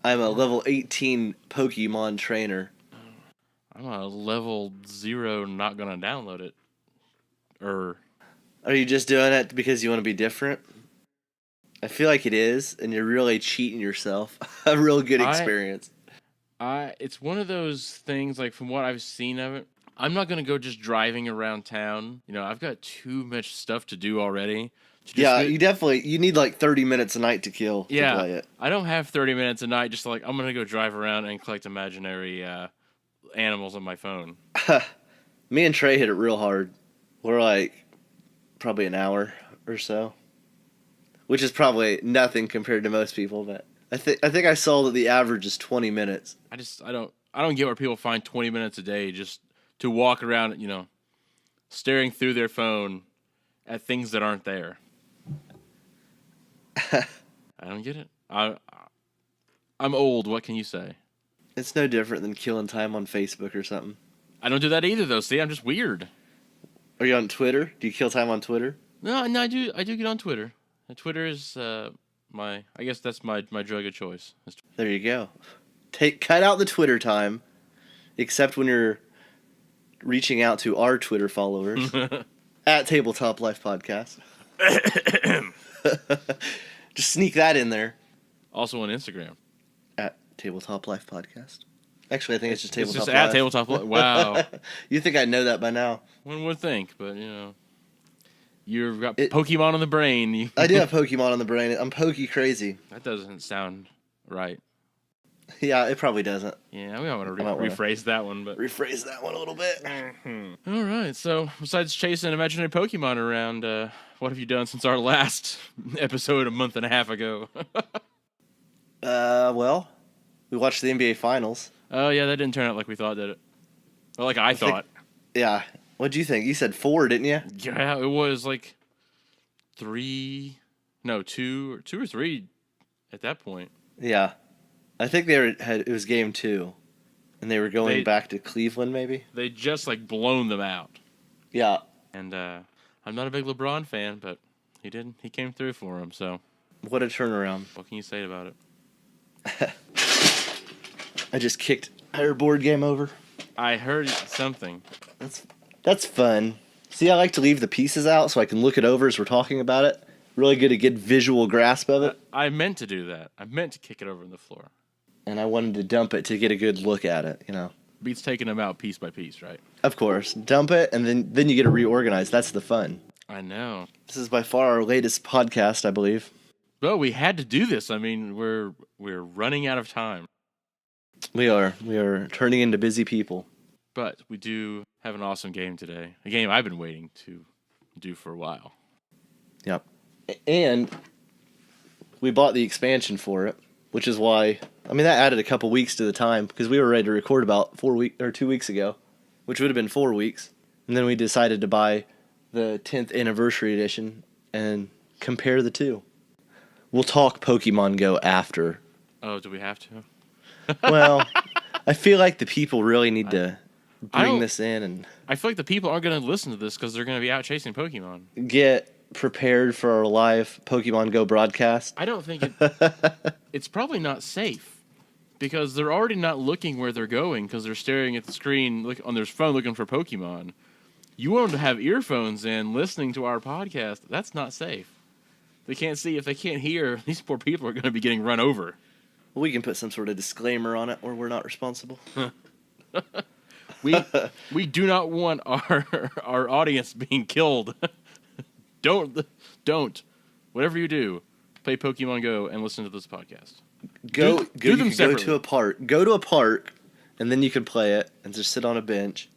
I'm a level 18 Pokemon trainer. I'm a level 0 not going to download it. Are you just doing it because you want to be different? I feel like it is, and you're really cheating yourself. A real good experience. It's one of those things, like, from what I've seen of it, I'm not going to go just driving around town. You know, I've got too much stuff to do already. You need like 30 minutes a night to kill to play it. I don't have 30 minutes a night just like, I'm going to go drive around and collect imaginary animals on my phone. Me and Trey hit it real hard. We're like probably an hour or so, which is probably nothing compared to most people, but I think I saw that the average is 20 minutes. I don't get where people find 20 minutes a day just to walk around, you know, staring through their phone at things that aren't there. I don't get it. I'm old. What can you say? It's no different than killing time on Facebook or something. I don't do that either, though. See, I'm just weird. Are you on Twitter? Do you kill time on Twitter? No, I do get on Twitter. Twitter is I guess that's my drug of choice. There you go. Cut out the Twitter time, except when you're reaching out to our Twitter followers at Tabletop Life Podcast. Just sneak that in there. Also on Instagram at Tabletop Life Podcast. Actually, I think it's just Tabletop Life. It's just Life. at Tabletop Life. Wow. You think I'd know that by now? One would think, but you know, you've got Pokemon on the brain. I do have Pokemon on the brain. I'm Poke crazy. That doesn't sound right. Yeah, it probably doesn't. Yeah, we might want to rephrase that one, but rephrase that one a little bit. All right. So, besides chasing imaginary Pokemon around, what have you done since our last episode a month and a half ago? Well, we watched the NBA Finals. Oh yeah, that didn't turn out like we thought, did it? Well, like I thought. Yeah. What'd you think? You said 4, didn't you? Yeah, it was like 2 or 3 at that point. Yeah. I think it was game 2, and they were going back to Cleveland, maybe? They just, like, blown them out. Yeah. And I'm not a big LeBron fan, but he did. He came through for him, so. What a turnaround. What can you say about it? I just kicked our board game over. I heard something. That's fun. See, I like to leave the pieces out so I can look it over as we're talking about it. Really get a good visual grasp of it. I meant to do that. I meant to kick it over on the floor. And I wanted to dump it to get a good look at it, you know. Beats taking them out piece by piece, right? Of course. Dump it, and then you get to reorganize. That's the fun. I know. This is by far our latest podcast, I believe. Well, we had to do this. I mean, we're running out of time. We are turning into busy people. But we do have an awesome game today. A game I've been waiting to do for a while. Yep. And we bought the expansion for it, which is why, I mean, that added a couple weeks to the time because we were ready to record about 2 weeks ago, which would have been 4 weeks. And then we decided to buy the 10th anniversary edition and compare the two. We'll talk Pokemon Go after. Oh, do we have to? Well, I feel like the people really need to bring this in. And I feel like the people aren't going to listen to this because they're going to be out chasing Pokemon. Get prepared for our live Pokemon Go broadcast. I don't think it's probably not safe because they're already not looking where they're going because they're staring at the screen on their phone looking for Pokemon. You want them to have earphones in listening to our podcast. That's not safe. They can't see. If they can't hear, these poor people are going to be getting run over. Well, we can put some sort of disclaimer on it where we're not responsible. We do not want our audience being killed. Don't. Whatever you do, play Pokemon Go and listen to this podcast. Do them separately. Go to a park, and then you can play it and just sit on a bench,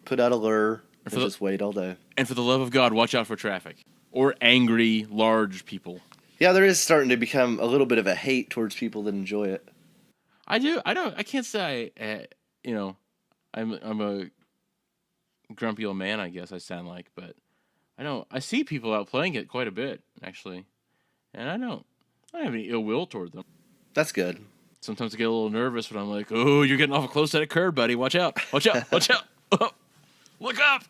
put out a lure, and just wait all day. And for the love of God, watch out for traffic or angry, large people. Yeah, there is starting to become a little bit of a hate towards people that enjoy it. I can't say I'm a grumpy old man, I guess I sound like, but I see people out playing it quite a bit, actually. And I don't have any ill will toward them. That's good. Sometimes I get a little nervous when I'm like, oh, you're getting awful close to that curb, buddy. Watch out. Watch out. Watch out. Oh, look up.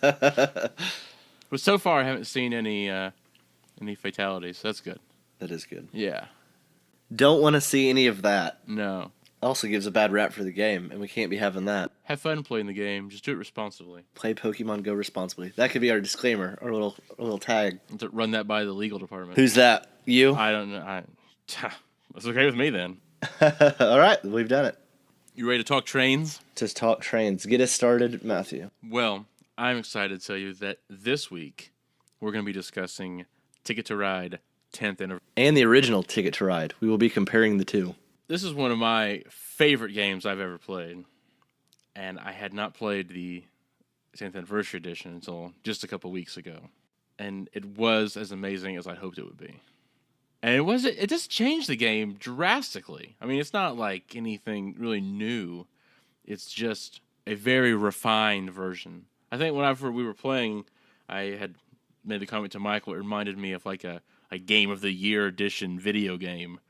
But so far, I haven't seen any fatalities. So that's good. That is good. Yeah. Don't want to see any of that. No. Also gives a bad rap for the game, and we can't be having that. Have fun playing the game. Just do it responsibly. Play Pokemon Go responsibly. That could be our disclaimer, our little tag. To run that by the legal department. Who's that? You? I don't know. That's okay with me then. All right, we've done it. You ready to talk trains? Just talk trains. Get us started, Matthew. Well, I'm excited to tell you that this week we're going to be discussing Ticket to Ride 10th anniversary. And the original Ticket to Ride. We will be comparing the two. This is one of my favorite games I've ever played. And I had not played the 10th anniversary edition until just a couple weeks ago. And it was as amazing as I hoped it would be. And it just changed the game drastically. I mean, it's not like anything really new. It's just a very refined version. I think whenever we were playing, I had made the comment to Michael, it reminded me of like a Game of the Year edition video game.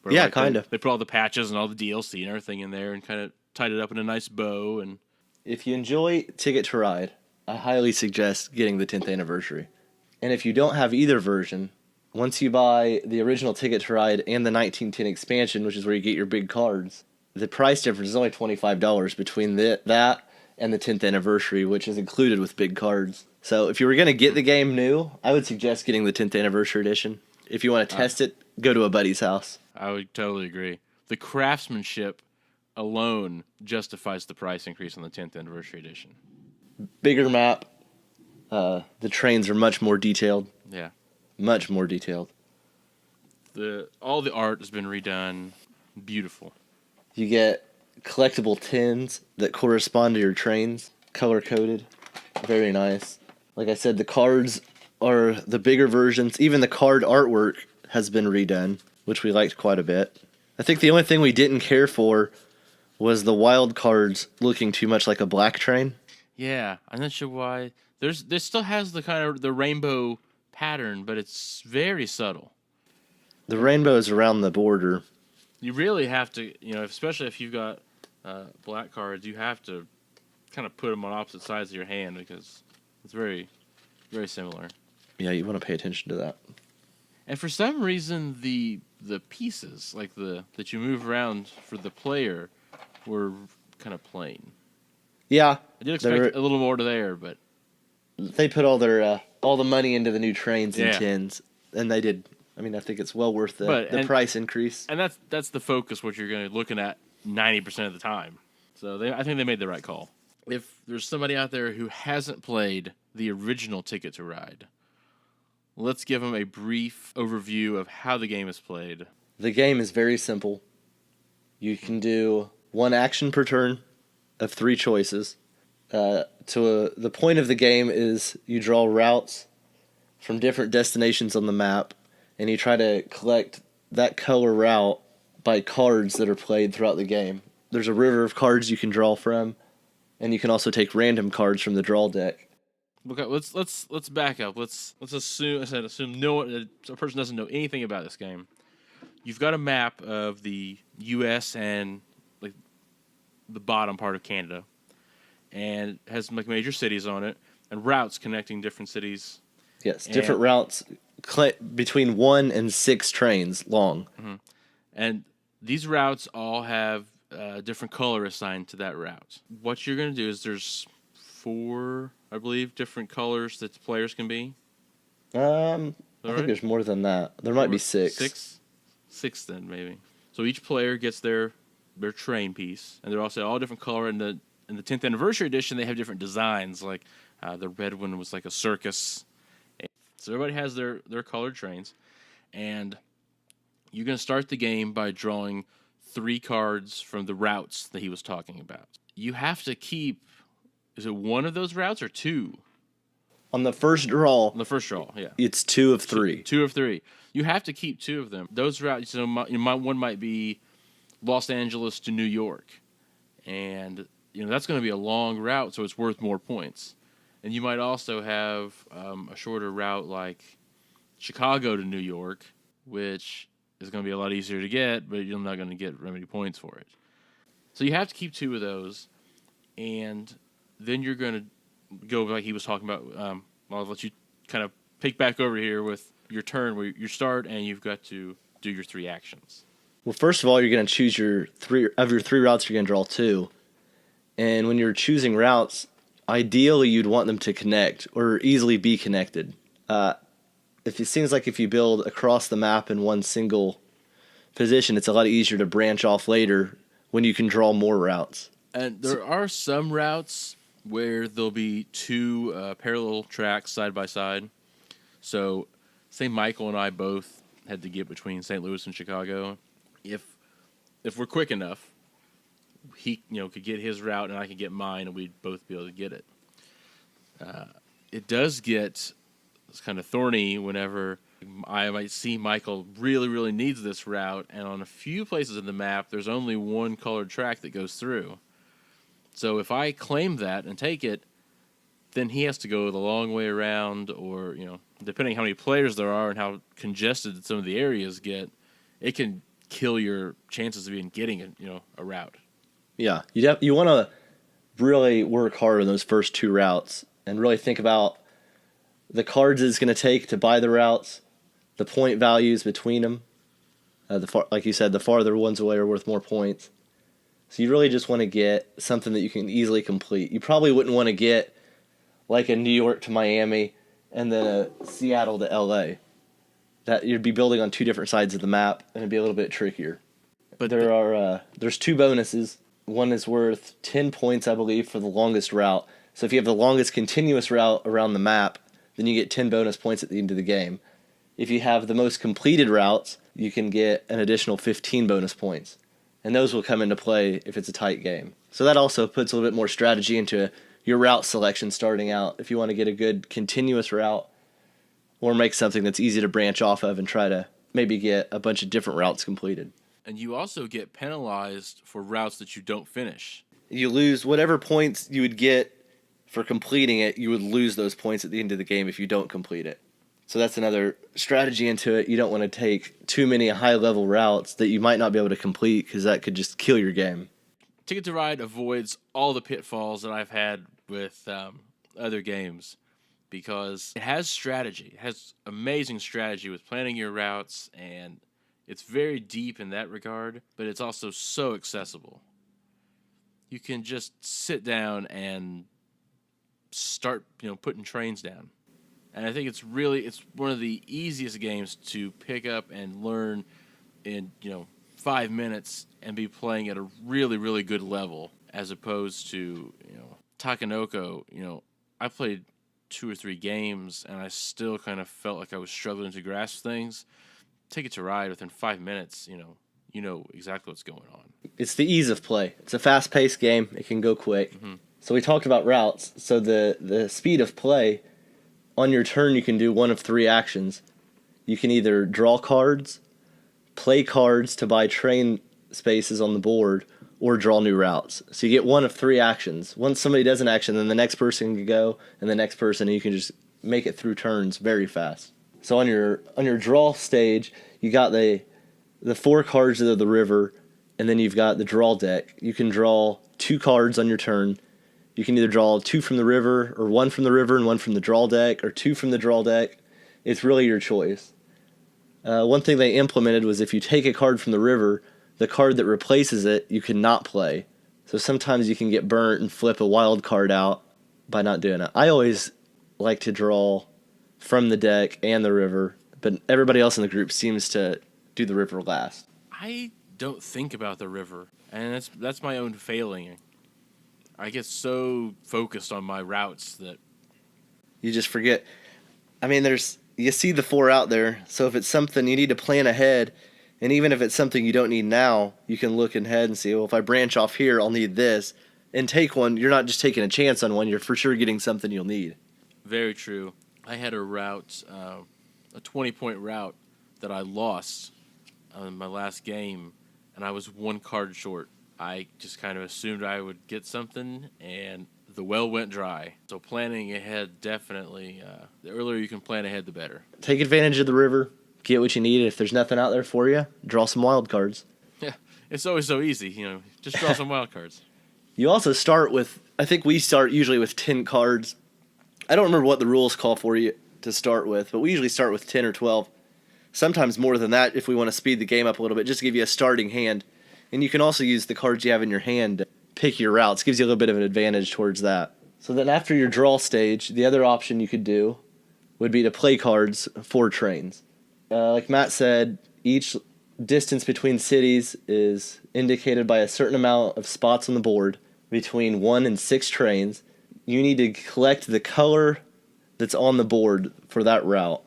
Yeah, like kind of. They put all the patches and all the DLC and everything in there and kind of tied it up in a nice bow. And if you enjoy Ticket to Ride, I highly suggest getting the 10th anniversary. And if you don't have either version, once you buy the original Ticket to Ride and the 1910 expansion, which is where you get your big cards, the price difference is only $25 between that and the 10th anniversary, which is included with big cards. So if you were going to get the game new, I would suggest getting the 10th anniversary edition. If you want to test it, go to a buddy's house. I would totally agree. The craftsmanship alone justifies the price increase on the 10th anniversary edition. Bigger map. The trains are much more detailed. Yeah. Much more detailed. All the art has been redone. Beautiful. You get collectible tins that correspond to your trains, color-coded. Very nice. Like I said, the cards are the bigger versions. Even the card artwork has been redone, which we liked quite a bit. I think the only thing we didn't care for was the wild cards looking too much like a black train. Yeah, I'm not sure why. This still has the kind of the rainbow pattern, but it's very subtle. The rainbows around the border. You really have to, especially if you've got black cards, you have to kind of put them on opposite sides of your hand because it's very, very similar. Yeah, you want to pay attention to that. And for some reason, the pieces like that you move around for the player were kind of plain. Yeah, I did expect a little more to there, but they put all the money into the new trains and tins, and they did. I mean, I think it's well worth the price increase. And that's the focus, what you're going to be looking at 90% of the time. So I think they made the right call. If there's somebody out there who hasn't played the original Ticket to Ride, let's give them a brief overview of how the game is played. The game is very simple. You can do one action per turn of 3 choices. The point of the game is you draw routes from different destinations on the map, and you try to collect that color route by cards that are played throughout the game. There's a river of cards you can draw from, and you can also take random cards from the draw deck. Okay, let's back up. Let's assume a person doesn't know anything about this game. You've got a map of the U.S. and like the bottom part of Canada, and it has like major cities on it and routes connecting different cities. Yes, different routes between 1 and 6 trains long. Mm-hmm. And these routes all have a different color assigned to that route. What you're going to do is there's 4, I believe, different colors that the players can be. I think there's more than that. There might be 6. 6 then, maybe. So each player gets their train piece, and they're also all different color. In the 10th anniversary edition, they have different designs. Like the red one was like a circus. So everybody has their colored trains, and you're going to start the game by drawing 3 cards from the routes that he was talking about. You have to keep, is it 1 of those routes or 2? On the first draw. On the first draw, yeah. It's 2 of 3. 2 of 3. You have to keep 2 of them. Those routes, one might be Los Angeles to New York, and that's going to be a long route, so it's worth more points. And you might also have a shorter route like Chicago to New York, which is going to be a lot easier to get, but you're not going to get very many points for it. So you have to keep 2 of those, and then you're going to go like he was talking about. I'll let you kind of pick back over here with your turn where you start, and you've got to do your 3 actions. Well, first of all, you're going to choose your three routes. You're going to draw two, and when you're choosing routes, ideally you'd want them to connect or easily be connected. If it seems like if you build across the map in one single position, it's a lot easier to branch off later when you can draw more routes. And there are some routes where there'll be two parallel tracks side by side. So, say Michael and I both had to get between St. Louis and Chicago. If we're quick enough, he could get his route and I could get mine, and we'd both be able to get it. It does get kind of thorny whenever I might see Michael really, really needs this route, and on a few places in the map, there's only one colored track that goes through. So if I claim that and take it, then he has to go the long way around, or, depending how many players there are and how congested some of the areas get, it can kill your chances of even getting a route. Yeah, you want to really work hard on those first two routes and really think about the cards it's going to take to buy the routes, the point values between them. Like you said, the farther ones away are worth more points. So you really just want to get something that you can easily complete. You probably wouldn't want to get like a New York to Miami and then a Seattle to LA. That you'd be building on two different sides of the map, and it'd be a little bit trickier. But there's two bonuses. One is worth 10 points, I believe, for the longest route. So if you have the longest continuous route around the map, then you get 10 bonus points at the end of the game. If you have the most completed routes, you can get an additional 15 bonus points. And those will come into play if it's a tight game. So that also puts a little bit more strategy into your route selection starting out. If you want to get a good continuous route or make something that's easy to branch off of and try to maybe get a bunch of different routes completed. And you also get penalized for routes that you don't finish. You lose whatever points you would get for completing it, you would lose those points at the end of the game if you don't complete it. So that's another strategy into it. You don't want to take too many high-level routes that you might not be able to complete because that could just kill your game. Ticket to Ride avoids all the pitfalls that I've had with other games because it has strategy. It has amazing strategy with planning your routes, and it's very deep in that regard, but it's also so accessible. You can just sit down and start, putting trains down. And I think it's one of the easiest games to pick up and learn in, 5 minutes and be playing at a really, really good level, as opposed to, Takenoko. I played 2 or 3 games and I still kind of felt like I was struggling to grasp things. Ticket to Ride, within 5 minutes, you know exactly what's going on. It's the ease of play. It's a fast-paced game. It can go quick. Mm-hmm. So we talked about routes. So the speed of play, on your turn you can do one of 3 actions. You can either draw cards, play cards to buy train spaces on the board, or draw new routes. So you get one of 3 actions. Once somebody does an action, then the next person can go, and the next person, and you can just make it through turns very fast. So on your draw stage, you got the 4 cards of the river, and then you've got the draw deck. You can draw 2 cards on your turn. You can either draw 2 from the river, or 1 from the river and 1 from the draw deck, or 2 from the draw deck. It's really your choice. One thing they implemented was if you take a card from the river, the card that replaces it you cannot play. So sometimes you can get burnt and flip a wild card out by not doing it. I always like to draw from the deck and the river, but everybody else in the group seems to do the river last. I don't think about the river, and that's my own failing. I get so focused on my routes that you just forget. I mean, you see the 4 out there, so if it's something you need to plan ahead, and even if it's something you don't need now, you can look ahead and see, well, if I branch off here, I'll need this, and take one. You're not just taking a chance on one, you're for sure getting something you'll need. Very true. I had a route, a 20-point route that I lost in my last game, and I was 1 card short. I just kind of assumed I would get something, and the well went dry. So planning ahead, definitely, the earlier you can plan ahead, the better. Take advantage of the river, get what you need. If there's nothing out there for you, draw some wild cards. Yeah, it's always so easy, just draw some wild cards. You also start with, I think we start usually with 10 cards. I don't remember what the rules call for you to start with, but we usually start with 10 or 12. sometimes more than that if we want to speed the game up a little bit, just to give you a starting hand. And you can also use the cards you have in your hand to pick your routes. Gives you a little bit of an advantage towards that. So then after your draw stage, the other option you could do would be to play cards for trains. Like Matt said, each distance between cities is indicated by a certain amount of spots on the board between 1 and 6 trains. You need to collect the color that's on the board for that route.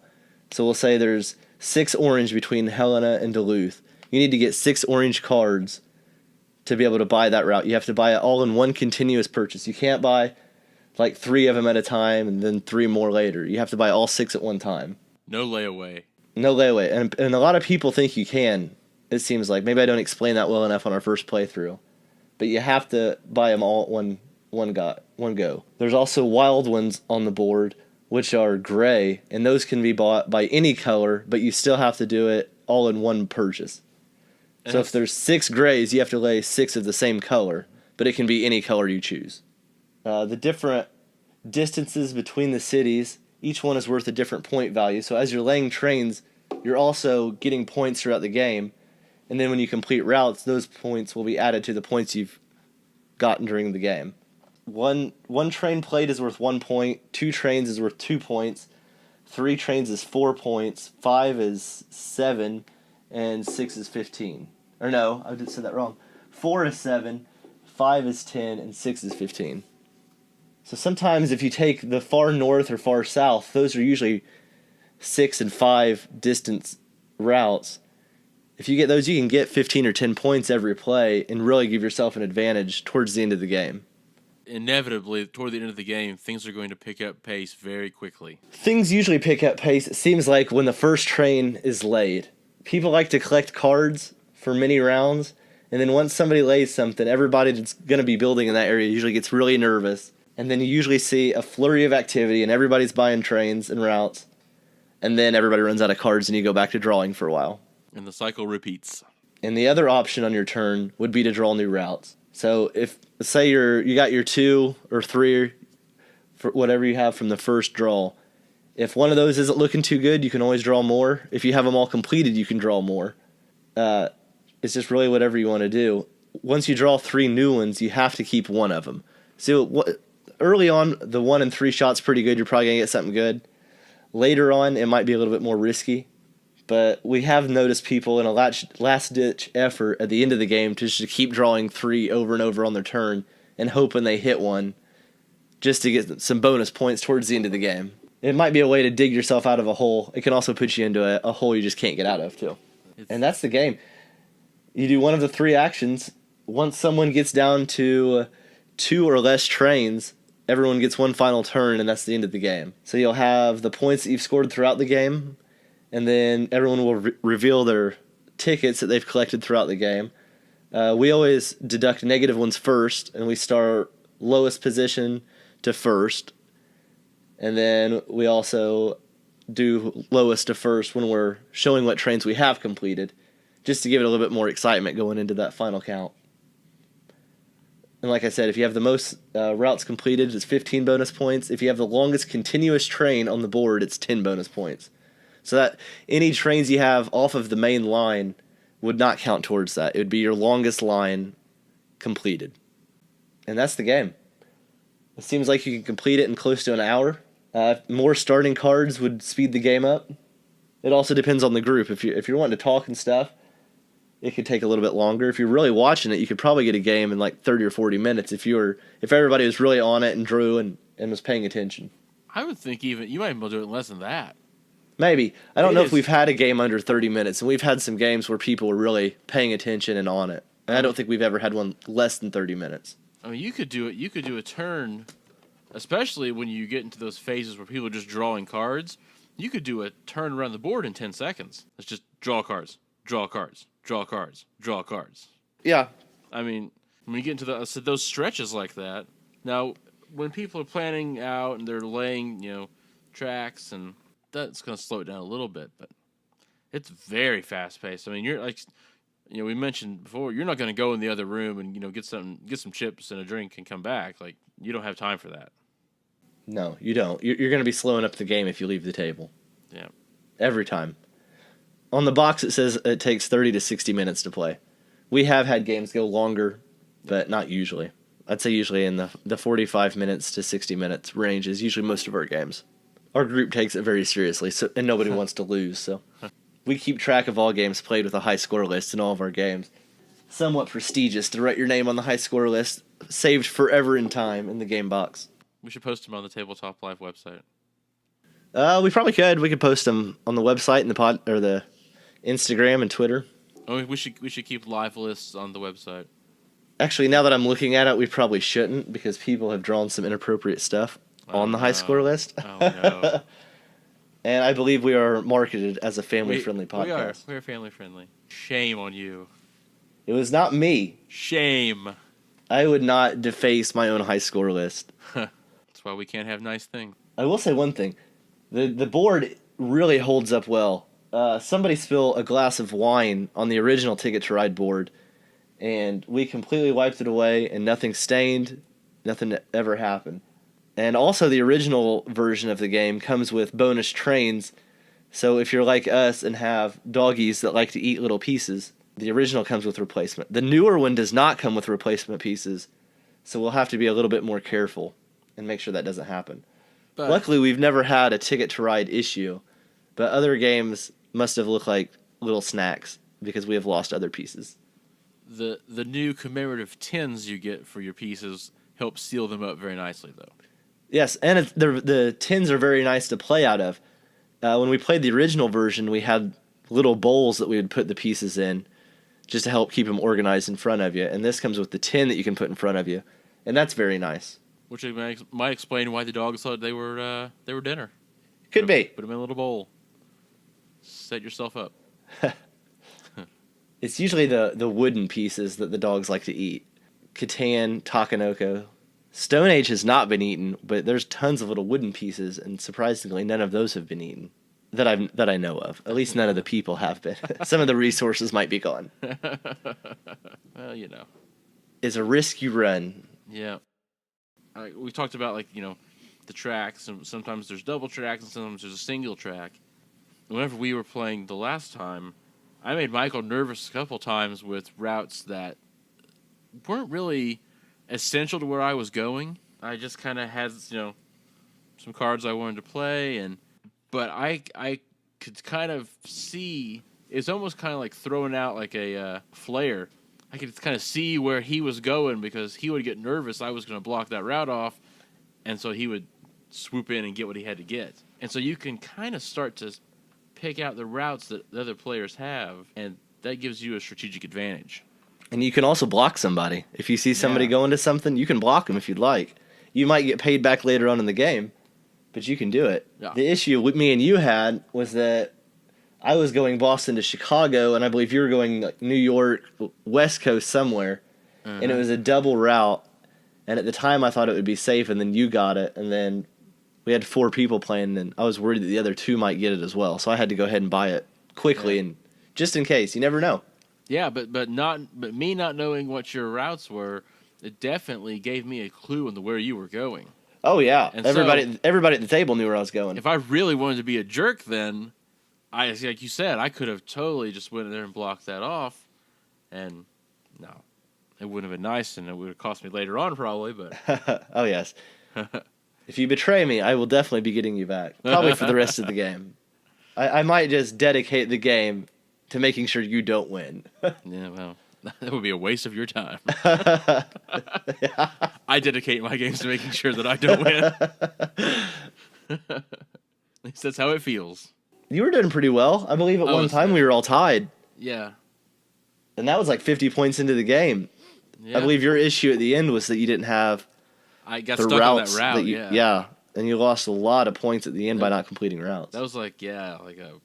So we'll say there's 6 orange between Helena and Duluth. You need to get 6 orange cards to be able to buy that route. You have to buy it all in one continuous purchase. You can't buy like 3 of them at a time and then 3 more later. You have to buy all 6 at one time. No layaway. No layaway. And a lot of people think you can, it seems like. Maybe I don't explain that well enough on our first playthrough. But you have to buy them all at one go. There's also wild ones on the board, which are gray, and those can be bought by any color, but you still have to do it all in one purchase. So if there's 6 grays, you have to lay 6 of the same color, but it can be any color you choose. The different distances between the cities, each one is worth a different point value. So as you're laying trains, you're also getting points throughout the game. And then when you complete routes, those points will be added to the points you've gotten during the game. One train played is worth 1 point, 2 trains is worth 2 points, 3 trains is 4 points, 5 is 7, and 6 is 15. Or no, I just said that wrong. 4 is 7, 5 is 10, and 6 is 15. So sometimes if you take the far north or far south, those are usually 6 and 5 distance routes. If you get those, you can get 15 or 10 points every play and really give yourself an advantage towards the end of the game. Inevitably, toward the end of the game, things are going to pick up pace very quickly. Things usually pick up pace, it seems like, when the first train is laid. People like to collect cards for many rounds, and then once somebody lays something, everybody that's going to be building in that area usually gets really nervous. And then you usually see a flurry of activity, and everybody's buying trains and routes. And then everybody runs out of cards, and you go back to drawing for a while. And the cycle repeats. And the other option on your turn would be to draw new routes. So if, say you got your 2 or 3, for whatever you have from the first draw. If one of those isn't looking too good, you can always draw more. If you have them all completed, you can draw more. It's just really whatever you want to do. Once you draw 3 new ones, you have to keep one of them. So early on, the 1 and 3 shot's pretty good. You're probably going to get something good. Later on, it might be a little bit more risky. But we have noticed people in a last-ditch effort at the end of the game to just keep drawing 3 over and over on their turn and hoping they hit one just to get some bonus points towards the end of the game. It might be a way to dig yourself out of a hole. It can also put you into a hole you just can't get out of, too. And that's the game. You do one of the 3 actions. Once someone gets down to 2 or less trains, everyone gets one final turn, and that's the end of the game. So you'll have the points that you've scored throughout the game, and then everyone will reveal their tickets that they've collected throughout the game. We always deduct negative ones first, and we start lowest position to first. And then we also do lowest to first when we're showing what trains we have completed, just to give it a little bit more excitement going into that final count. And like I said, if you have the most routes completed, it's 15 bonus points. If you have the longest continuous train on the board, it's 10 bonus points. So that any trains you have off of the main line would not count towards that. It would be your longest line completed. And that's the game. It seems like you can complete it in close to an hour. More starting cards would speed the game up. It also depends on the group. If you're wanting to talk and stuff, it could take a little bit longer. If you're really watching it, you could probably get a game in like 30 or 40 minutes if everybody was really on it and drew and was paying attention. I would think you might be able to do it in less than that. Maybe. I don't know if we've had a game under 30 minutes, and we've had some games where people were really paying attention and on it. And I don't think we've ever had one less than 30 minutes. I mean, you could do it. You could do a turn, especially when you get into those phases where people are just drawing cards. You could do a turn around the board in 10 seconds. It's just draw cards, draw cards, draw cards, draw cards. Yeah. I mean, when you get into those stretches like that, now, when people are planning out and they're laying, tracks, and that's going to slow it down a little bit, but it's very fast-paced. I mean, you're like, we mentioned before, you're not going to go in the other room and, get some chips and a drink and come back. Like, you don't have time for that. No, you don't. You're going to be slowing up the game if you leave the table. Yeah. Every time. On the box it says it takes 30 to 60 minutes to play. We have had games go longer, but not usually. I'd say usually in the 45 minutes to 60 minutes range is usually most of our games. Our group takes it very seriously, and nobody wants to lose, so we keep track of all games played with a high score list in all of our games. Somewhat prestigious to write your name on the high score list, saved forever in time in the game box. We should post them on the Tabletop Live website. We probably could. We could post them on the website and the Instagram and Twitter. Oh, we should keep live lists on the website. Actually, now that I'm looking at it, we probably shouldn't because people have drawn some inappropriate stuff on the high score list. Oh, no. And I believe we are marketed as a family-friendly podcast. We are family-friendly. Shame on you. It was not me. Shame. I would not deface my own high score list. That's why we can't have nice things. I will say one thing. The board really holds up well. Somebody spilled a glass of wine on the original Ticket to Ride board, and we completely wiped it away, and nothing stained, nothing ever happened. And also the original version of the game comes with bonus trains, so if you're like us and have doggies that like to eat little pieces, the original comes with replacement. The newer one does not come with replacement pieces, so we'll have to be a little bit more careful and make sure that doesn't happen. But luckily, we've never had a Ticket to Ride issue, but other games must have looked like little snacks because we have lost other pieces. The new commemorative tins you get for your pieces help seal them up very nicely, though. Yes, and the tins are very nice to play out of. When we played the original version, we had little bowls that we would put the pieces in just to help keep them organized in front of you. And this comes with the tin that you can put in front of you, and that's very nice. Which might explain why the dogs thought they were dinner. Could be. Put them in a little bowl. Set yourself up. It's usually the wooden pieces that the dogs like to eat. Catan, Takanoko. Stone Age has not been eaten, but there's tons of little wooden pieces, and surprisingly, none of those have been eaten that I know of. At least none of the people have been. Some of the resources might be gone. Well, you know, it's a risk you run. Yeah, we talked about the tracks, and sometimes there's double tracks, and sometimes there's a single track. Whenever we were playing the last time, I made Michael nervous a couple times with routes that weren't really essential to where I was going. I just kind of had, some cards I wanted to play, but I could kind of see, it's almost kind of like throwing out like a flare. I could kind of see where he was going because he would get nervous. I was going to block that route off, and so he would swoop in and get what he had to get. And so you can kind of start to pick out the routes that the other players have, and that gives you a strategic advantage. And you can also block somebody. If you see somebody going to something, you can block them if you'd like. You might get paid back later on in the game, but you can do it. Yeah. The issue with me and you had was that I was going Boston to Chicago, and I believe you were going New York, West Coast somewhere, and it was a double route. And at the time, I thought it would be safe, and then you got it, and then we had 4 people playing, and I was worried that the other 2 might get it as well. So I had to go ahead and buy it quickly, and just in case. You never know. Yeah, but me not knowing what your routes were, it definitely gave me a clue on where you were going. Oh yeah, and everybody at the table knew where I was going. If I really wanted to be a jerk, then like you said, I could have totally just went in there and blocked that off, and no, it wouldn't have been nice, and it would have cost me later on probably. But oh yes. If you betray me, I will definitely be getting you back. Probably for the rest of the game. I might just dedicate the game to making sure you don't win. Yeah, well, that would be a waste of your time. I dedicate my games to making sure that I don't win. At least that's how it feels. You were doing pretty well. I believe at one time we were all tied. Yeah. And that was like 50 points into the game. Yeah. I believe your issue at the end was that you didn't have I got stuck on that route, yeah. And you lost a lot of points at the end by not completing routes. That was like a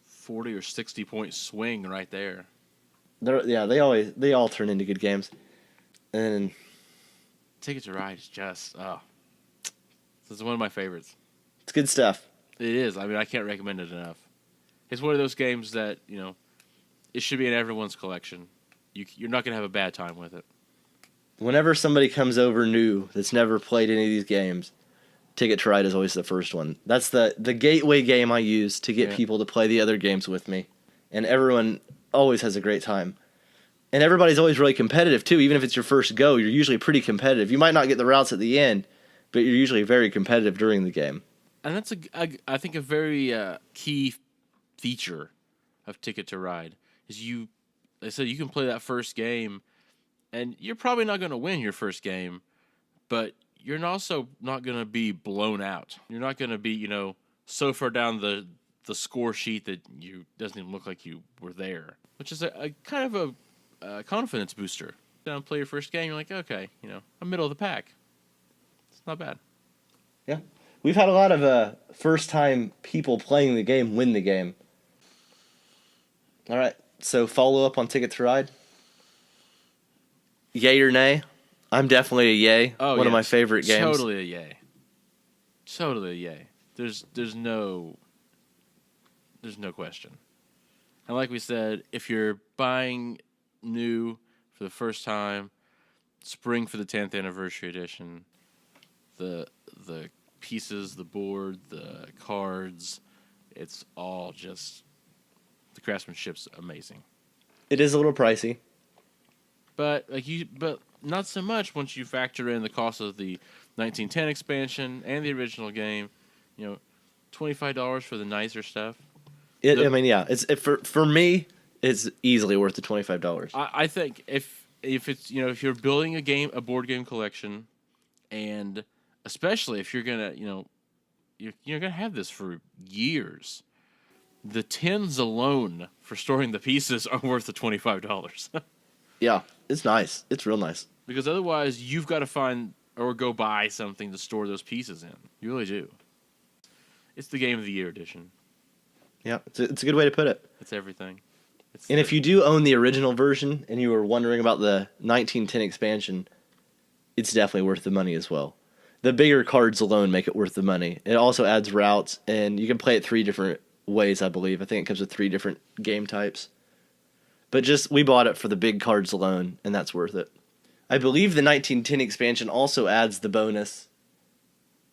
40 or 60 point swing right there. They all turn into good games. And Ticket to Ride is just this is one of my favorites. It's good stuff. It is. I mean, I can't recommend it enough. It's one of those games that, it should be in everyone's collection. You're not going to have a bad time with it. Whenever somebody comes over new that's never played any of these games, Ticket to Ride is always the first one. That's the gateway game I use to get people to play the other games with me. and everyone always has a great time. And everybody's always really competitive, too. Even if it's your first go, you're usually pretty competitive. You might not get the routes at the end, but you're usually very competitive during the game. And that's, I think, a very key feature of Ticket to Ride. Is like I said, you can play that first game, and you're probably not going to win your first game, but you're also not going to be blown out. You're not going to be, so far down the score sheet that you doesn't even look like you were there, which is a kind of a confidence booster. Down, play your first game, you're like, okay, I'm middle of the pack. It's not bad. Yeah. We've had a lot of first-time people playing the game win the game. All right, so follow up on Ticket to Ride. Yay or nay? I'm definitely a yay. One of my favorite games. Totally a yay. Totally a yay. There's no question. And like we said, if you're buying new for the first time, spring for the 10th anniversary edition, the pieces, the board, the cards, it's all just, the craftsmanship's amazing. It is a little pricey. But not so much once you factor in the cost of the 1910 expansion and the original game. $25 for the nicer stuff. For me, it's easily worth the $25. I think if it's if you're building a board game collection, and especially if you're gonna you're gonna have this for years, the tins alone for storing the pieces are worth the $25. Yeah, it's nice. It's real nice. Because otherwise, you've got to find or go buy something to store those pieces in. You really do. It's the Game of the Year edition. Yeah, it's a good way to put it. It's everything. And if you do own the original version and you were wondering about the 1910 expansion, it's definitely worth the money as well. The bigger cards alone make it worth the money. It also adds routes, and you can play it 3 different ways, I believe. I think it comes with 3 different game types. But we bought it for the big cards alone, and that's worth it. I believe the 1910 expansion also adds the bonus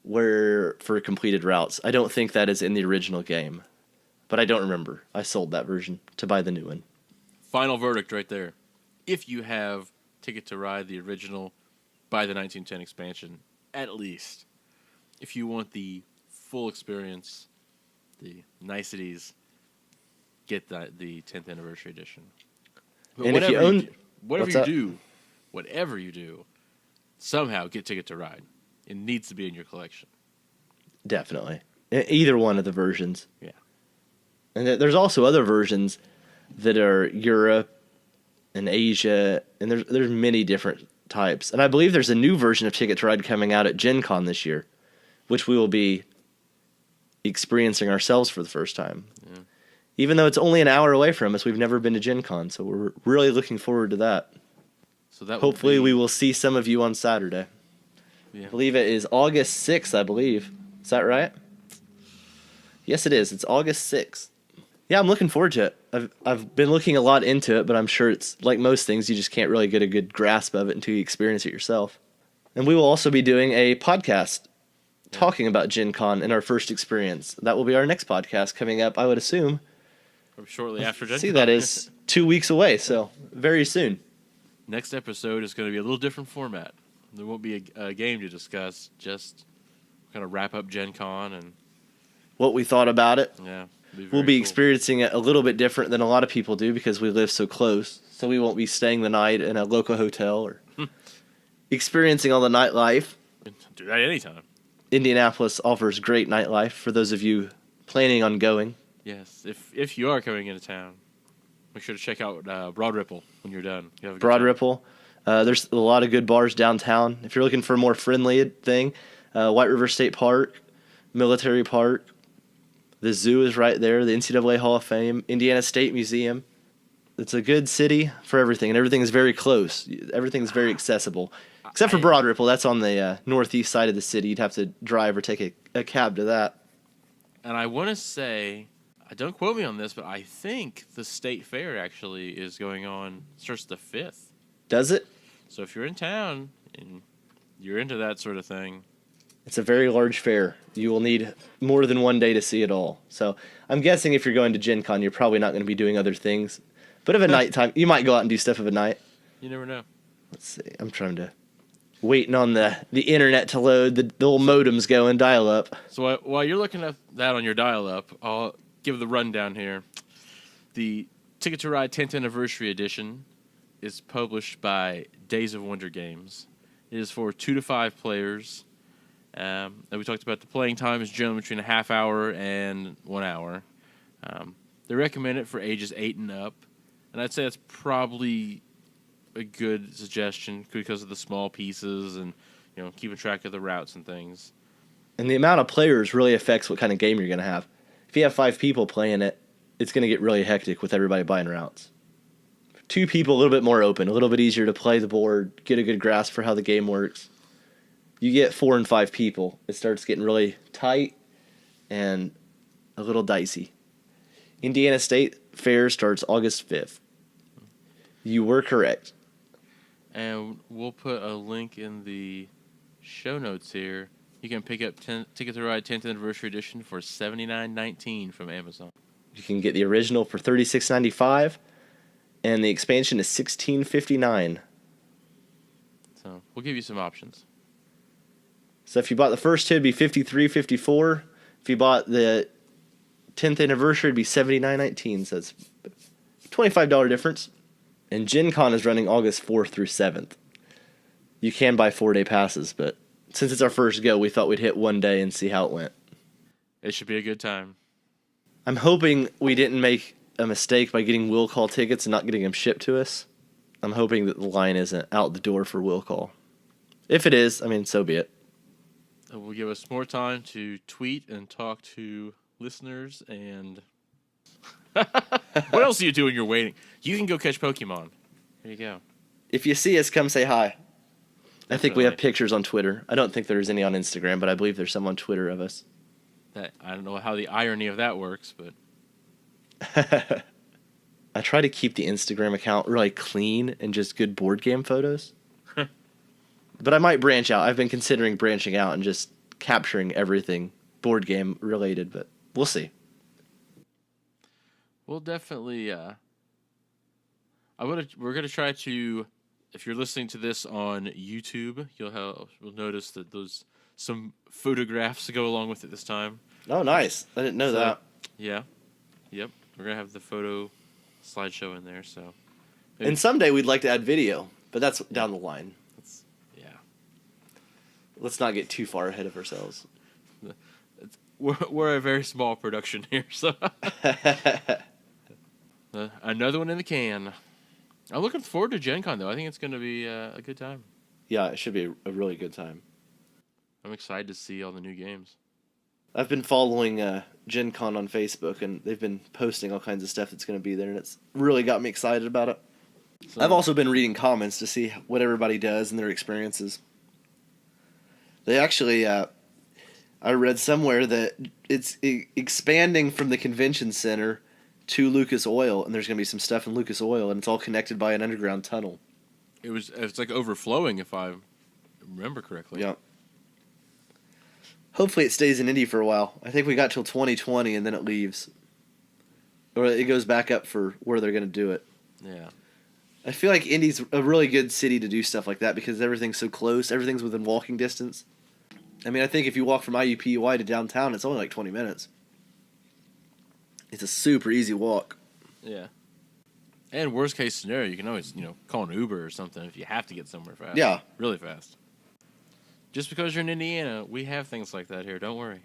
for completed routes. I don't think that is in the original game, but I don't remember. I sold that version to buy the new one. Final verdict right there. If you have Ticket to Ride, the original, buy the 1910 expansion, at least. If you want the full experience, the niceties, get the 10th anniversary edition. But and if you own... Whatever you do, somehow get Ticket to Ride. It needs to be in your collection. Definitely. Either one of the versions. Yeah. And there's also other versions that are Europe and Asia, and there's many different types. And I believe there's a new version of Ticket to Ride coming out at GenCon this year, which we will be experiencing ourselves for the first time. Yeah. Even though it's only an hour away from us, we've never been to GenCon, so we're really looking forward to that. So hopefully we will see some of you on Saturday. Yeah. I believe it is August 6th, I believe. Is that right? Yes, it is. It's August 6th. Yeah, I'm looking forward to it. I've been looking a lot into it, but I'm sure it's like most things, you just can't really get a good grasp of it until you experience it yourself. And we will also be doing a podcast talking about Gen Con and our first experience. That will be our next podcast coming up, I would assume. Or shortly after Gen Con. See, that is 2 weeks away, so very soon. Next episode is going to be a little different format. There won't be a game to discuss, just kind of wrap up Gen Con and what we thought about it. Yeah. We'll be experiencing it a little bit different than a lot of people do because we live so close. So we won't be staying the night in a local hotel or experiencing all the nightlife. Do that anytime. Indianapolis offers great nightlife for those of you planning on going. Yes, if you are coming into town, make sure to check out Broad Ripple when you're done. You have a good Broad time. Ripple. There's a lot of good bars downtown. If you're looking for a more friendly thing, White River State Park, Military Park, the zoo is right there, the NCAA Hall of Fame, Indiana State Museum. It's a good city for everything, and everything is very close. Everything's very accessible. Except for Broad Ripple, that's on the northeast side of the city. You'd have to drive or take a cab to that. And I want to say, don't quote me on this, but I think the State Fair actually is going on, starts the 5th. Does it? So if you're in town and you're into that sort of thing, It's a very large fair. You will need more than one day to see it all. So I'm guessing if you're going to GenCon, you're probably not going to be doing other things. But of a nighttime, you might go out and do stuff of a night. You never know. Let's see. I'm trying to waiting on the internet to load. The little modems go and dial up. So while you're looking at that on your dial-up, I'll give the rundown here. The Ticket to Ride 10th Anniversary Edition is published by Days of Wonder Games. It is for 2 to 5 players. And we talked about the playing time is generally between a half hour and 1 hour. They recommend it for ages 8 and up. And I'd say that's probably a good suggestion because of the small pieces and keeping track of the routes and things. And the amount of players really affects what kind of game you're going to have. If you have 5 people playing it, it's going to get really hectic with everybody buying routes. 2 people, a little bit more open, a little bit easier to play the board, get a good grasp for how the game works. You get 4 and 5 people, it starts getting really tight and a little dicey. Indiana State Fair starts August 5th. You were correct. And we'll put a link in the show notes here. You can pick up Ticket to Ride 10th Anniversary Edition for $79.19 from Amazon. You can get the original for $36.95, and the expansion is $16.59. So we'll give you some options. So if you bought the first 2, it'd be $53.54. If you bought the 10th anniversary, it'd be $79.19. So it's a $25 difference. And GenCon is running August 4th through 7th. You can buy 4-day passes, but since it's our first go, we thought we'd hit one day and see how it went. It should be a good time. I'm hoping we didn't make a mistake by getting will call tickets and not getting them shipped to us. I'm hoping that the line isn't out the door for will call. If it is, I mean, so be it. It will give us more time to tweet and talk to listeners and... What else do you do when you're waiting? You can go catch Pokemon. There you go. If you see us, come say hi. Definitely. I think we have pictures on Twitter. I don't think there's any on Instagram, but I believe there's some on Twitter of us. I don't know how the irony of that works, but... I try to keep the Instagram account really clean and just good board game photos. But I might branch out. I've been considering branching out and just capturing everything board game related, but we'll see. We'll definitely... we're gonna try to... If you're listening to this on YouTube, you'll notice that there's some photographs to go along with it this time. Oh, nice! I didn't know that. Yeah, yep. We're gonna have the photo slideshow in there. So, and someday we'd like to add video, but that's down the line. Yeah. Let's not get too far ahead of ourselves. We're a very small production here, so another one in the can. I'm looking forward to GenCon, though. I think it's going to be a good time. Yeah, it should be a really good time. I'm excited to see all the new games. I've been following GenCon on Facebook, and they've been posting all kinds of stuff that's going to be there, and it's really got me excited about it. So, I've also been reading comments to see what everybody does and their experiences. They actually, I read somewhere that it's expanding from the convention center to Lucas Oil, and there's going to be some stuff in Lucas Oil, and it's all connected by an underground tunnel. It's like overflowing, if I remember correctly. Yeah. Hopefully it stays in Indy for a while. I think we got till 2020, and then it leaves. Or it goes back up for where they're going to do it. Yeah. I feel like Indy's a really good city to do stuff like that because everything's so close. Everything's within walking distance. I mean, I think if you walk from IUPUI to downtown, it's only like 20 minutes. It's a super easy walk. Yeah. And worst case scenario, you can always, call an Uber or something if you have to get somewhere fast. Yeah. Really fast. Just because you're in Indiana, we have things like that here. Don't worry.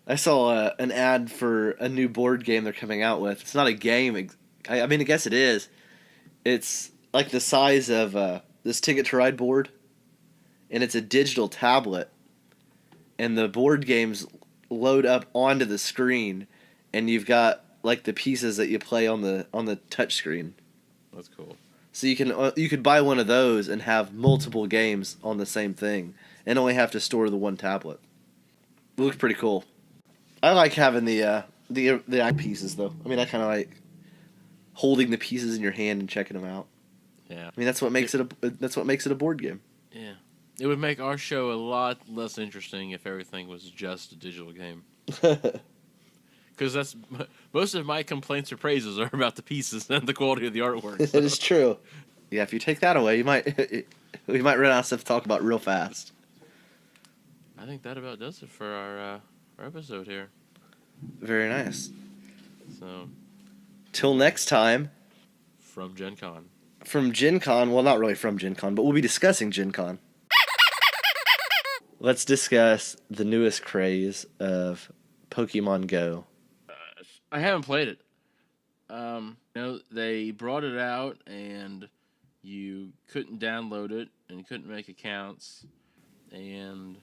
I saw an ad for a new board game they're coming out with. It's not a game. I mean, I guess it is. It's like the size of this Ticket to Ride board, and it's a digital tablet, and the board games load up onto the screen, and you've got like the pieces that you play on the touch screen. That's cool. So you could buy one of those and have multiple games on the same thing, and only have to store the one tablet. It looks pretty cool. I like having the pieces though. I mean, I kind of like holding the pieces in your hand and checking them out. Yeah. I mean, that's what makes it a board game. Yeah. It would make our show a lot less interesting if everything was just a digital game. Because that's most of my complaints or praises are about the pieces and the quality of the artwork. So. It is true. Yeah, if you take that away, we might run out of stuff to talk about real fast. I think that about does it for our episode here. Very nice. So, till next time. From GenCon. From GenCon, well, not really from GenCon, but we'll be discussing GenCon. Let's discuss the newest craze of Pokemon Go. I haven't played it. They brought it out and you couldn't download it and you couldn't make accounts, and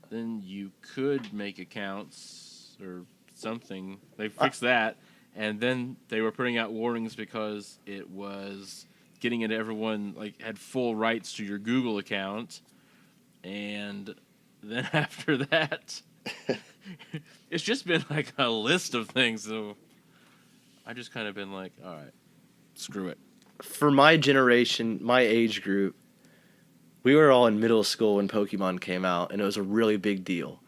then you could make accounts or something. They fixed that, and then they were putting out warnings because it was getting into everyone had full rights to your Google account, and then after that, it's just been a list of things. So I just kind of been all right, screw it. For my generation, my age group, we were all in middle school when Pokemon came out, and it was a really big deal.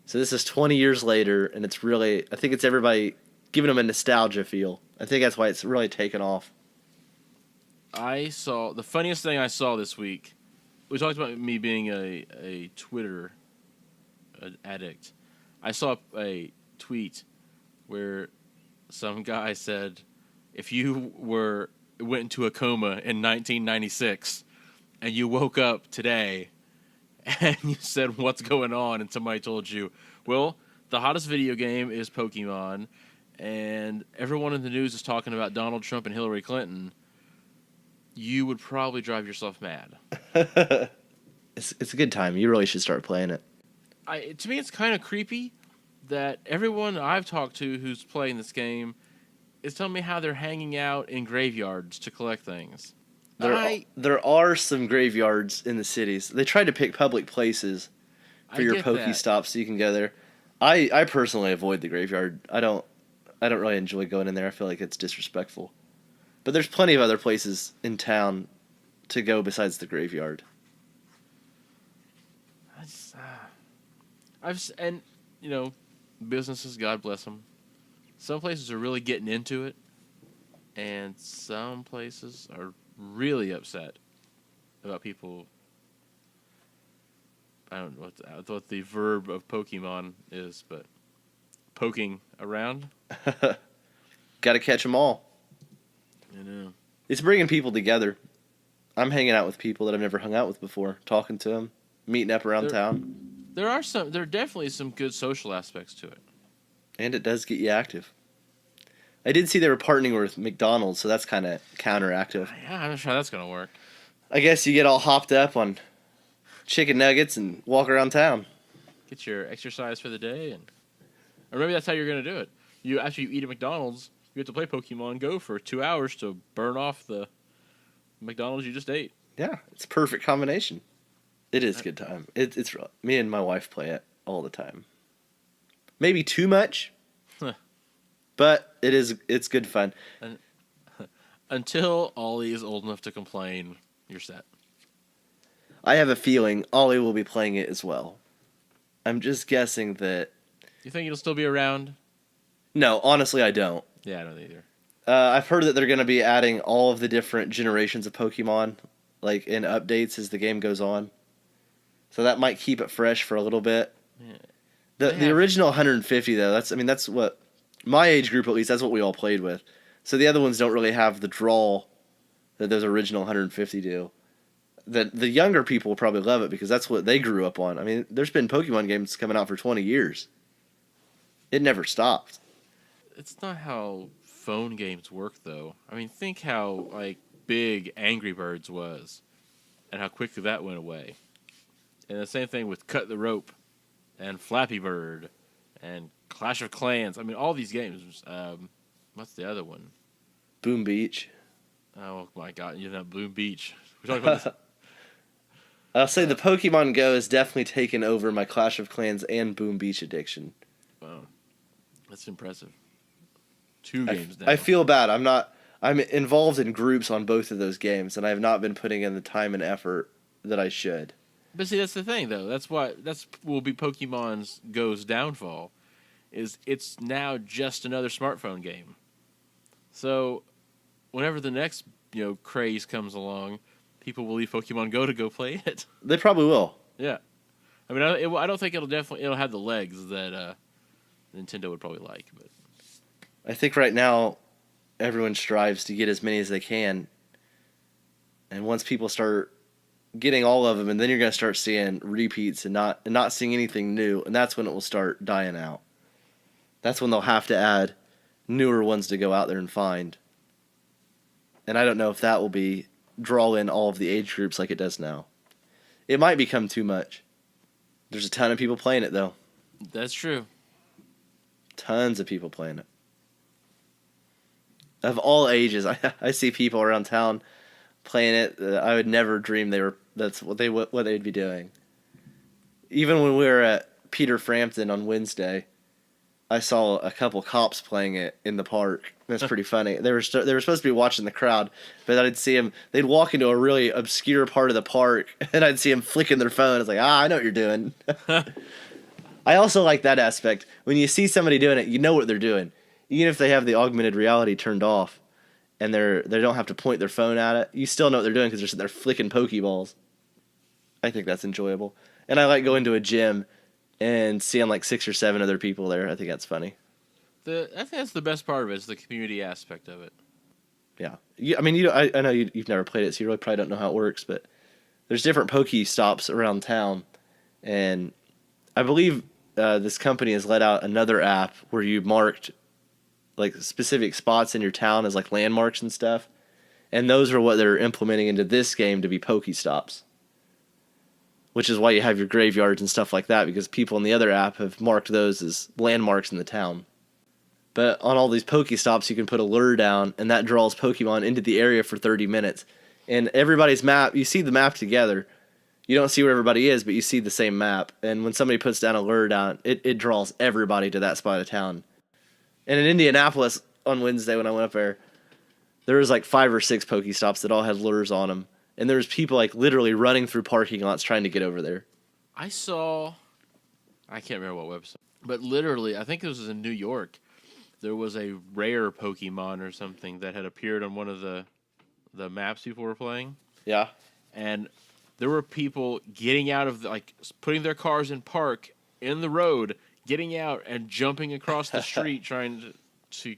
So this is 20 years later, and it's really, I think it's everybody giving them a nostalgia feel. I think that's why it's really taken off. I saw, the funniest thing I saw this week, we talked about me being a Twitter addict. I saw a tweet where some guy said, if you went into a coma in 1996 and you woke up today and you said, what's going on? And somebody told you, well, the hottest video game is Pokemon and everyone in the news is talking about Donald Trump and Hillary Clinton, you would probably drive yourself mad. It's a good time. You really should start playing it. To me, it's kind of creepy that everyone I've talked to who's playing this game is telling me how they're hanging out in graveyards to collect things. There are some graveyards in the cities. They tried to pick public places for your Pokestops so you can go there. I personally avoid the graveyard. I don't really enjoy going in there. I feel like it's disrespectful. But there's plenty of other places in town to go besides the graveyard. Businesses, God bless them. Some places are really getting into it, and some places are really upset about people. I don't know what the verb of Pokemon is, but poking around. Got to catch them all. I know. It's bringing people together. I'm hanging out with people that I've never hung out with before, talking to them, meeting up around town. There are definitely some good social aspects to it. And it does get you active. I did see they were partnering with McDonald's, so that's kind of counteractive. Yeah, I'm not sure how that's going to work. I guess you get all hopped up on chicken nuggets and walk around town. Get your exercise for the day, or maybe that's how you're going to do it. After you eat at McDonald's, you have to play Pokemon Go for 2 hours to burn off the McDonald's you just ate. Yeah, it's a perfect combination. It is a good time. It's me and my wife play it all the time. Maybe too much, but it's good fun. Until Ollie is old enough to complain, you're set. I have a feeling Ollie will be playing it as well. I'm just guessing that... You think it'll still be around? No, honestly, I don't. Yeah, I don't either. I've heard that they're going to be adding all of the different generations of Pokemon, in updates as the game goes on. So that might keep it fresh for a little bit. Yeah. The original 150 though, that's what my age group, at least, that's what we all played with. So the other ones don't really have the draw that those original 150 do. The younger people will probably love it because that's what they grew up on. I mean, there's been Pokemon games coming out for 20 years. It never stopped. It's not how phone games work though. I mean, think how big Angry Birds was and how quickly that went away. And the same thing with Cut the Rope and Flappy Bird and Clash of Clans. I mean, all these games. What's the other one? Boom Beach. Oh, my God. You know, Boom Beach. We're talking about this. I'll say the Pokemon Go has definitely taken over my Clash of Clans and Boom Beach addiction. Wow. That's impressive. 2 games now. I feel bad. I'm involved in groups on both of those games, and I have not been putting in the time and effort that I should. But see, that's the thing, though. That's will be Pokemon Go's downfall. Is it's now just another smartphone game. So, whenever the next craze comes along, people will leave Pokemon Go to go play it. They probably will. Yeah, I mean, I don't think it'll have the legs that Nintendo would probably like. But I think right now, everyone strives to get as many as they can, and once people start getting all of them, and then you're going to start seeing repeats and not seeing anything new, and that's when it will start dying out. That's when they'll have to add newer ones to go out there and find. And I don't know if that will draw in all of the age groups like it does now. It might become too much. There's a ton of people playing it, though. That's true. Tons of people playing it. Of all ages, I see people around town playing it. I would never dream that's what they'd be doing. Even when we were at Peter Frampton on Wednesday, I saw a couple cops playing it in the park. That's pretty funny. They were supposed to be watching the crowd, but I'd see them. They'd walk into a really obscure part of the park, and I'd see them flicking their phone. It's like, I know what you're doing. I also like that aspect. When you see somebody doing it, you know what they're doing, even if they have the augmented reality turned off, and they don't have to point their phone at it. You still know what they're doing because they're sitting there flicking Pokeballs. I think that's enjoyable, and I like going to a gym and seeing like 6 or 7 other people there. I think that's funny. I think that's the best part of it, is the community aspect of it. Yeah. I mean, I know you've never played it, so you really probably don't know how it works, but there's different Pokestops around town, and I believe this company has let out another app where you marked like specific spots in your town as like landmarks and stuff, and those are what they're implementing into this game to be Pokestops. Which is why you have your graveyards and stuff like that, because people in the other app have marked those as landmarks in the town. But on all these Pokestops, you can put a lure down, and that draws Pokemon into the area for 30 minutes. And everybody's map, you see the map together. You don't see where everybody is, but you see the same map. And when somebody puts down a lure down, it draws everybody to that spot of town. And in Indianapolis on Wednesday when I went up there was like 5 or 6 Pokestops that all had lures on them. And there's people like literally running through parking lots trying to get over there. I can't remember what website, but literally, I think it was in New York. There was a rare Pokemon or something that had appeared on one of the maps people were playing. Yeah. And there were people getting out of putting their cars in park in the road, getting out and jumping across the street trying to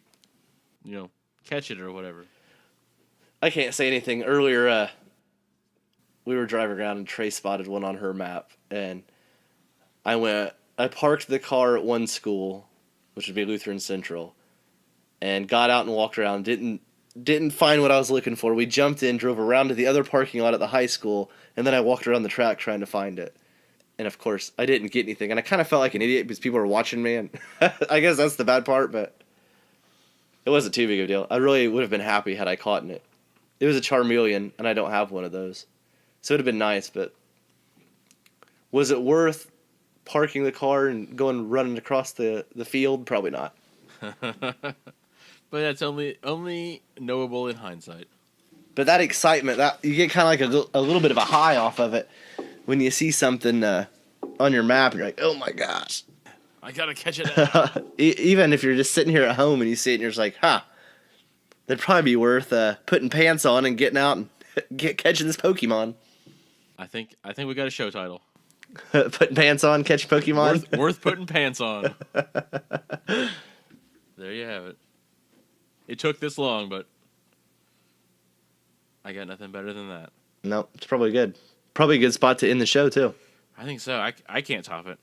catch it or whatever. I can't say anything. Earlier, we were driving around and Trey spotted one on her map, and I parked the car at one school, which would be Lutheran Central, and got out and walked around. Didn't find what I was looking for. We jumped in, drove around to the other parking lot at the high school, and then I walked around the track trying to find it. And of course, I didn't get anything, and I kind of felt like an idiot because people were watching me, and I guess that's the bad part, but it wasn't too big of a deal. I really would have been happy had I caught it. It was a Charmeleon, and I don't have one of those. So it would have been nice, but was it worth parking the car and running across the field? Probably not. But that's only knowable in hindsight. But that excitement, that you get kind of like a little bit of a high off of it when you see something on your map and you're like, oh my gosh. I gotta catch it out. Even if you're just sitting here at home and you see it and you're just like, that'd probably be worth putting pants on and getting out and catching this Pokemon. I think we got a show title. Putting pants on, catch Pokemon. Worth putting pants on. There you have it. It took this long, but I got nothing better than that. No, it's probably good. Probably a good spot to end the show, too. I think so. I can't top it.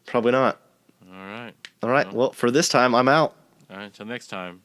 Probably not. All right. Well, for this time, I'm out. All right. Until next time.